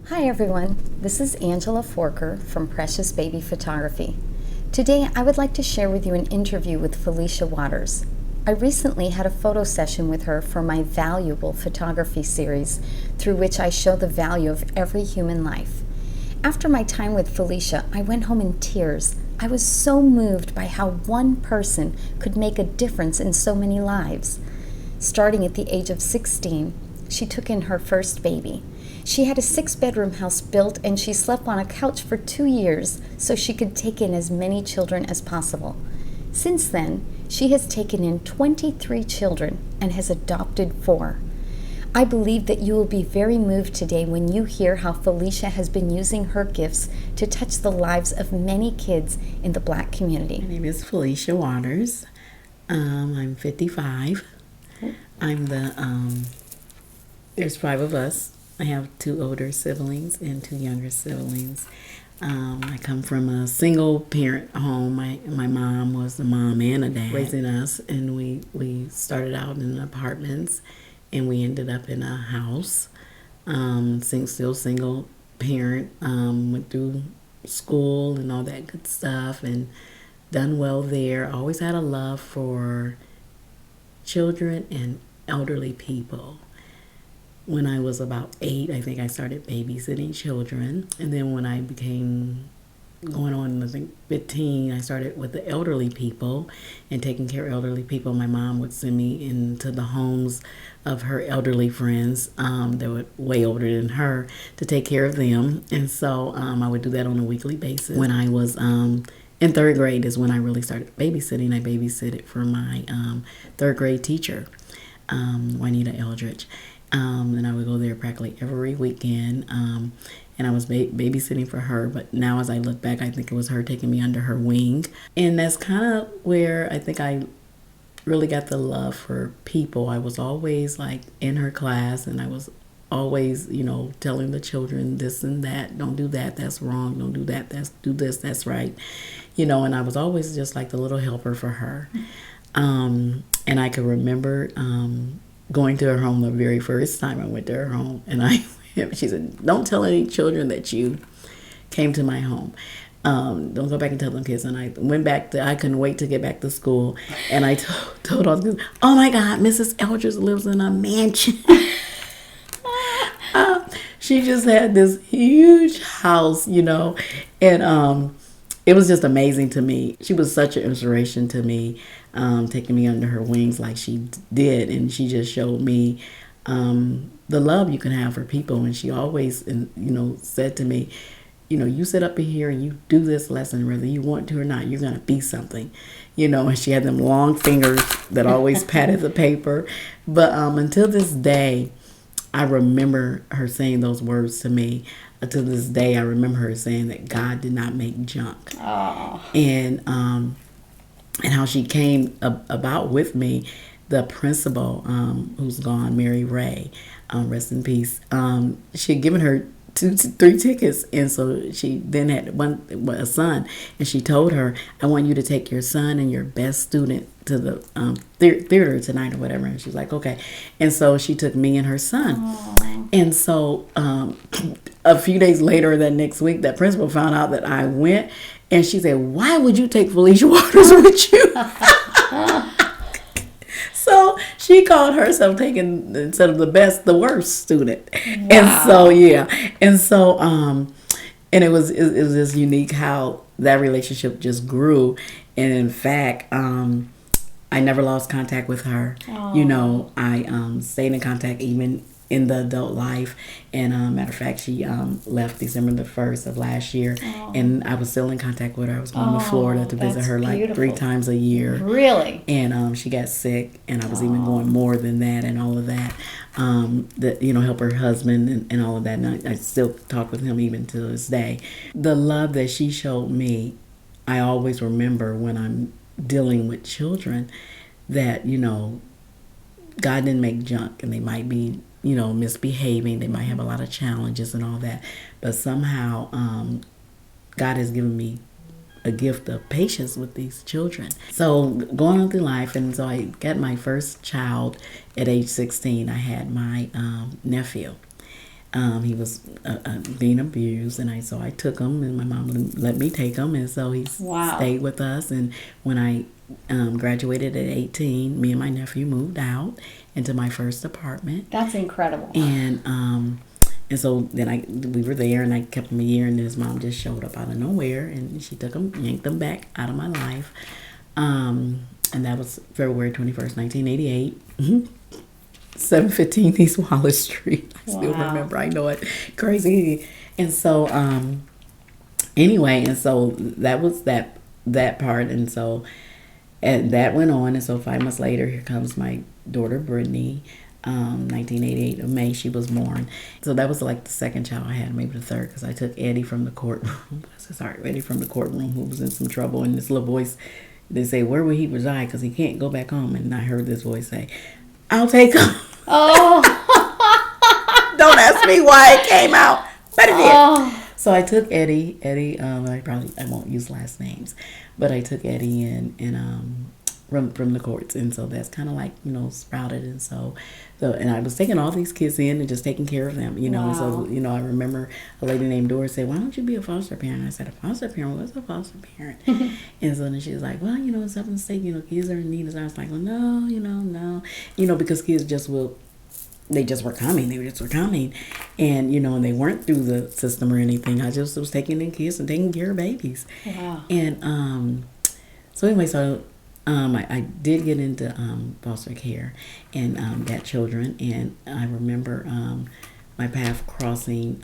Hi everyone, this is Angela Forker from Precious Baby Photography. Today I would like to share with you an interview with Felicia Waters. I recently had a photo session with her for my valYOUable photography series, through which I show the value of every human life. After my time with Felicia, I went home in tears. I was so moved by how one person could make a difference in so many lives. Starting at the age of 16, she took in her first baby. She had a 6-bedroom house built, and she slept on a couch for 2 years so she could take in as many children as possible. Since then, she has taken in 23 children and has adopted 4. I believe that you will be very moved today when you hear how Felicia has been using her gifts to touch the lives of many kids in the Black community. My name is Felicia Waters. I'm 55. There's 5 of us. I have 2 older siblings and 2 younger siblings. I come from a single parent home. My mom was the mom and a dad raising us, and we started out in apartments, and we ended up in a house. Still single parent. Went through school and all that good stuff, and done well there. Always had a love for children and elderly people. When I was about 8, I think I started babysitting children. And then when I became going on, I think 15, I started with the elderly people and taking care of elderly people. My mom would send me into the homes of her elderly friends that were way older than her to take care of them. And so I would do that on a weekly basis. When I was in 3rd grade is when I really started babysitting. I babysitted for my 3rd grade teacher, Juanita Eldridge. And I would go there practically every weekend. And I was babysitting for her. But now as I look back, I think it was her taking me under her wing. And that's kind of where I think I really got the love for people. I was always like in her class, and I was always, telling the children this and that. Don't do that. That's wrong. Don't do that. Do this. That's right. And I was always just like the little helper for her. And I could remember going to her home the very first time I went to her home, and she said, "Don't tell any children that you came to my home. Don't go back and tell them kids." And I went back I couldn't wait to get back to school, and I told all the kids, "Oh my God, Mrs. Eldridge lives in a mansion." She just had this huge house, and it was just amazing to me. She was such an inspiration to me, taking me under her wings like she did. And she just showed me the love you can have for people. And she always, said to me, you sit up here and you do this lesson, whether you want to or not, you're going to be something. And she had them long fingers that always patted the paper. But until this day, I remember her saying those words to me. To this day, I remember her saying that God did not make junk. Oh. And how she came about with me, the principal, who's gone, Mary Ray, rest in peace. She had given her 3 tickets, and so she then had a son, and she told her, "I want you to take your son and your best student to the theater tonight," or whatever. And she's like, "Okay." And so she took me and her son. Oh. And so a few days later, that next week, that principal found out that I went, and she said, "Why would you take Felicia Waters with you?" So she called herself taking, instead of the best, the worst student. Wow. And so, yeah. And so, and it was just unique how that relationship just grew. And in fact, I never lost contact with her. Oh. I stayed in contact even in the adult life. And matter of fact, she left December the 1st of last year. Oh. And I was still in contact with her. I was going to Florida to visit her like beautiful. 3 times a year. Really? And she got sick, and I was even going more than that and all of that. Help her husband and all of that. And I still talk with him even to this day. The love that she showed me, I always remember when I'm dealing with children that, God didn't make junk, and they might be, misbehaving. They might have a lot of challenges and all that. But somehow God has given me a gift of patience with these children. So going on through life, and so I got my first child at age 16. I had my nephew. He was being abused, and so I took him, and my mom let me take him, and so he stayed with us. And when I graduated at 18, me and my nephew moved out into my first apartment. That's incredible. And so then we were there, and I kept him a year, and then his mom just showed up out of nowhere, and she took him, yanked him back out of my life. And that was February 21st, 1988. 715 East Wallace Street. I still remember. I know it. Crazy. And so, anyway, and so that was that part. And so, and that went on. And so 5 months later, here comes my daughter, Brittany. 1988 of May, she was born. So that was like the second child I had, maybe the third, because I took Eddie from the courtroom. Eddie from the courtroom, who was in some trouble. And this little voice, they say, where will he reside? Because he can't go back home. And I heard this voice say, I'll take him. Oh. Don't ask me why it came out, but it did. So I took Eddie. I won't use last names, but I took Eddie in from the courts, and so that's kind of like, sprouted. And so and I was taking all these kids in and just taking care of them, And so I remember a lady named Doris said, why don't you be a foster parent? I said, a foster parent? What's a foster parent? And so then she was like, well, it's up in the state, kids are in need. And I was like, well, no, because kids they just were coming. And, and they weren't through the system or anything. I just was taking in kids and taking care of babies. Wow. And so anyway, I did get into foster care and got children. And I remember my path crossing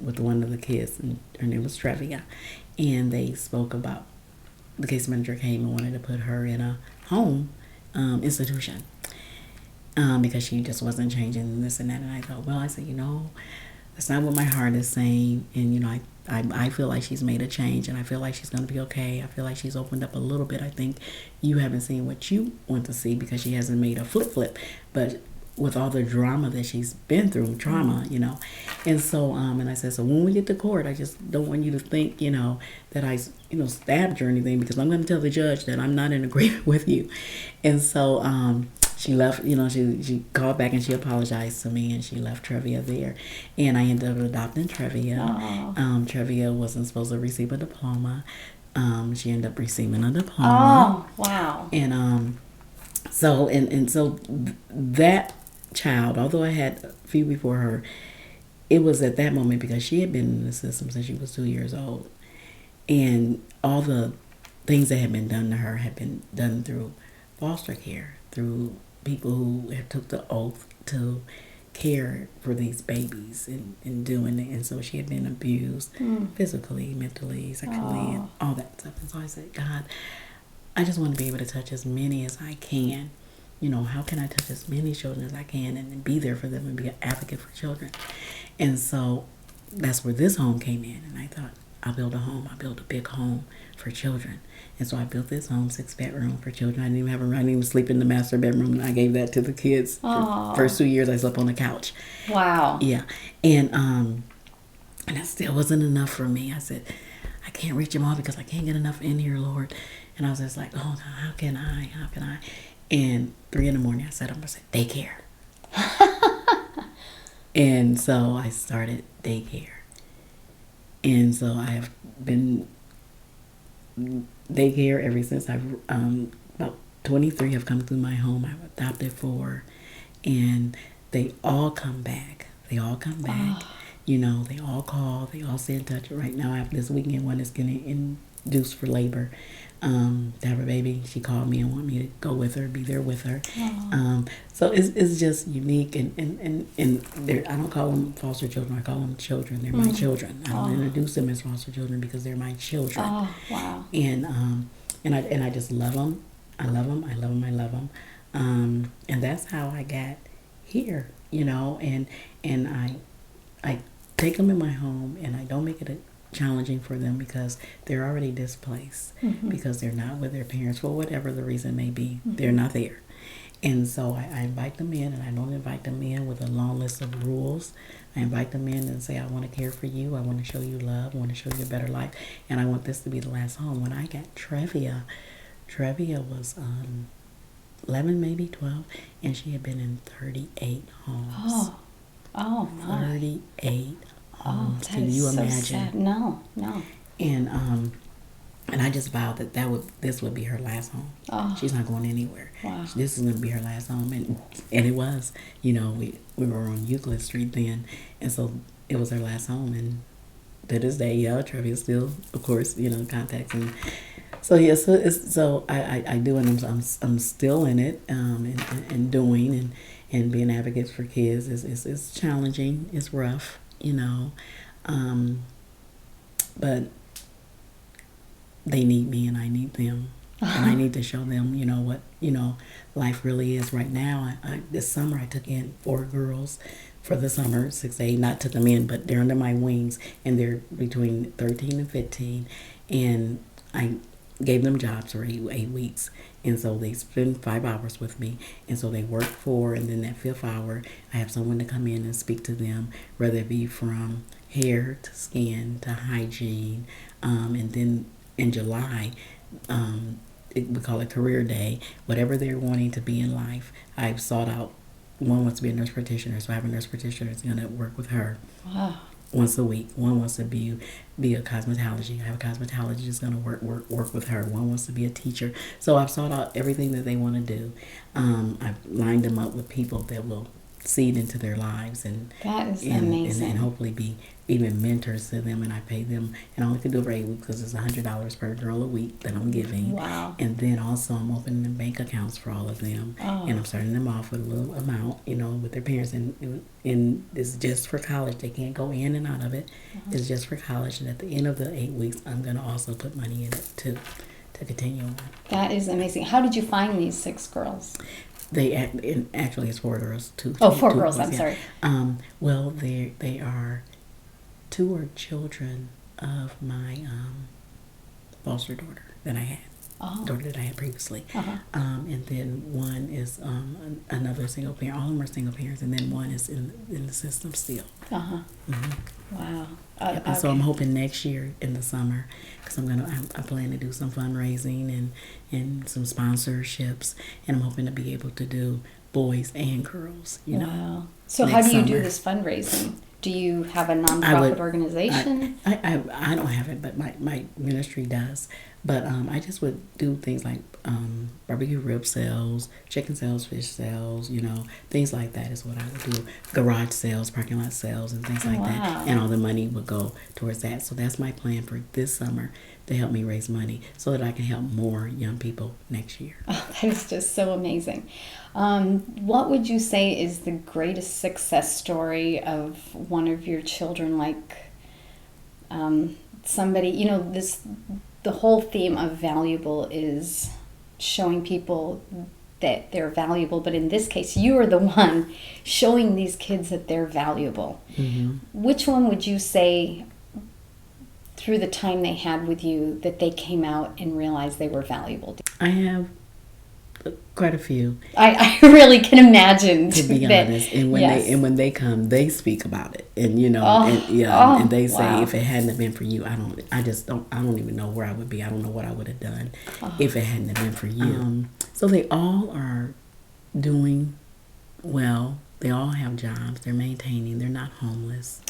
with one of the kids, and her name was Trevia. And they spoke about, the case manager came and wanted to put her in a home institution. Because she just wasn't changing this and that. And I thought, well, I said, that's not what my heart is saying. And, I feel like she's made a change, and I feel like she's going to be okay. I feel like she's opened up a little bit. I think you haven't seen what you want to see because she hasn't made a flip. But with all the drama that she's been through, And so, and I said, so when we get to court, I just don't want you to think, that I, stabbed you or anything, because I'm going to tell the judge that I'm not in agreement with you. And so, she left, she called back and she apologized to me, and she left Trevia there. And I ended up adopting Trevia. Trevia wasn't supposed to receive a diploma. She ended up receiving a diploma. Oh, wow. And so that child, although I had a few before her, it was at that moment because she had been in the system since she was 2 years old. And all the things that had been done to her had been done through foster care, through people who have took the oath to care for these babies and doing it. And so she had been abused physically, mentally, sexually, and all that stuff. And so I said, God, I just want to be able to touch as many as I can. How can I touch as many children as I can and be there for them and be an advocate for children? And so that's where this home came in. And I thought, I'll build a home. I'll build a big home for children. And so I built this home, 6-bedroom for children. I didn't even sleep in the master bedroom. I gave that to the kids. For the first 2 years, I slept on the couch. Wow. Yeah. And that still wasn't enough for me. I said, I can't reach them all because I can't get enough in here, Lord. And I was just like, oh, how can I? And 3 a.m, I said, I'm going to say daycare. And so I started daycare. And so I have been daycare ever since. I've about 23 have come through my home. I've adopted 4, and they all come back. They all come back. They all call. They all stay in touch. Right now, I have this weekend one that's getting induced for labor to have a baby. She called me and wanted me to go with her, be there with her. So it's just unique, and I don't call them foster children. I call them children. They're my children. I don't introduce them as foster children because they're my children. Oh, wow. And I just love them. I love them. And that's how I got here, and I take them in my home, and I don't make it challenging for them because they're already displaced, because they're not with their parents for whatever the reason may be. They're not there. And so I invite them in, and I don't invite them in with a long list of rules. I invite them in and say, I want to care for you. I want to show you love. I want to show you a better life. And I want this to be the last home. When I got Trevia was 11, maybe 12, and she had been in 38 homes. Oh my. 38 Oh, homes. that Can is you so imagine? sad. No, no. And I just vowed that this would be her last home. Oh, She's not going anywhere. wow. This is going to be her last home, and it was. You know, we were on Euclid Street then, and so it was her last home. And to this day, yeah, Trevi still, of course, contacts. And so yeah, so I do, and I'm still in it, and doing and being advocates for kids is challenging. It's rough, but they need me and I need them. And I need to show them, what, life really is right now. This summer I took in 4 girls for the summer, 6 to 8, not took them in, but they're under my wings, and they're between 13 and 15. And I gave them jobs for 8 weeks. And so they spend 5 hours with me. And so they work 4, and then that 5th hour, I have someone to come in and speak to them, whether it be from hair to skin to hygiene. And then in July, we call it career day. Whatever they're wanting to be in life, I've sought out. One wants to be a nurse practitioner, so I have a nurse practitioner that's going to work with her. Wow. Once a week. One wants to be a cosmetology. I have a cosmetologist that's going to work with her. One wants to be a teacher. So I've sought out everything that they want to do. I've lined them up with people that will seed into their lives and that is amazing. And hopefully be even mentors to them. And I pay them, and I only can do it for 8 weeks because it's $100 per girl a week that I'm giving. Wow. And then also I'm opening bank accounts for all of them. Oh. And I'm starting them off with a little amount, with their parents. And it's just for college. They can't go in and out of it. It's just for college. And at the end of the 8 weeks, I'm going to also put money in it to continue on. That is amazing. How did you find these 6 girls? Actually it's 4 girls. 4 girls. I'm sorry. Well, they are 2 are children of my foster daughter that I had. Daughter that I had previously. And then one is another single parent. All of them are single parents, and then one is in the system still. Wow. And so I'm hoping next year in the summer, because I plan to do some fundraising and some sponsorships, and I'm hoping to be able to do boys and girls. Wow. So how do you do this fundraising? Do you have a nonprofit organization? I don't have it, but my ministry does. But I just would do things like barbecue rib sales, chicken sales, fish sales, things like that is what I would do. Garage sales, parking lot sales, and things like that. And all the money would go towards that. So that's my plan for this summer, to help me raise money so that I can help more young people next year. Oh, that is just so amazing. What would you say is the greatest success story of one of your children? Like somebody, the whole theme of valYOUable is showing people that they're valuable, but in this case, you are the one showing these kids that they're valuable. Which one would you say, through the time they had with you, that they came out and realized they were valuable? I have quite a few. I really can imagine, to be honest. And when they come, they speak about it, and and they say, if it hadn't been for you, I don't even know where I would be. I don't know what I would have done if it hadn't been for you. So they all are doing well. They all have jobs. They're maintaining. They're not homeless.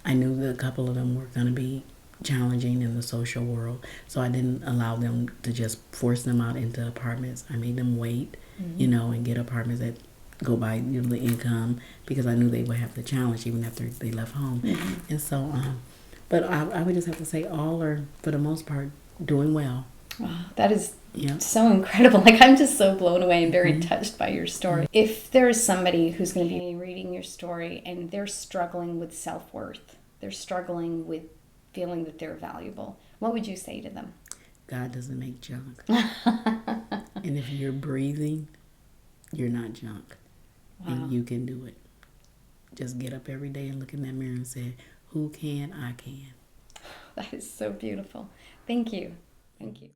I knew that a couple of them were going to be challenging in the social world, so I didn't allow them to just force them out into apartments. I made them wait, and get apartments that go by the income, because I knew they would have the challenge even after they left home. And so, but I would just have to say all are, for the most part, doing well. Wow, that is so incredible. Like, I'm just so blown away and very touched by your story. If there is somebody who's going to be reading your story and they're struggling with self-worth, they're struggling with feeling that they're valuable, what would you say to them? God doesn't make junk. And if you're breathing, you're not junk. Wow. And you can do it. Just get up every day and look in that mirror and say, who can? I can. That is so beautiful. Thank you. Thank you.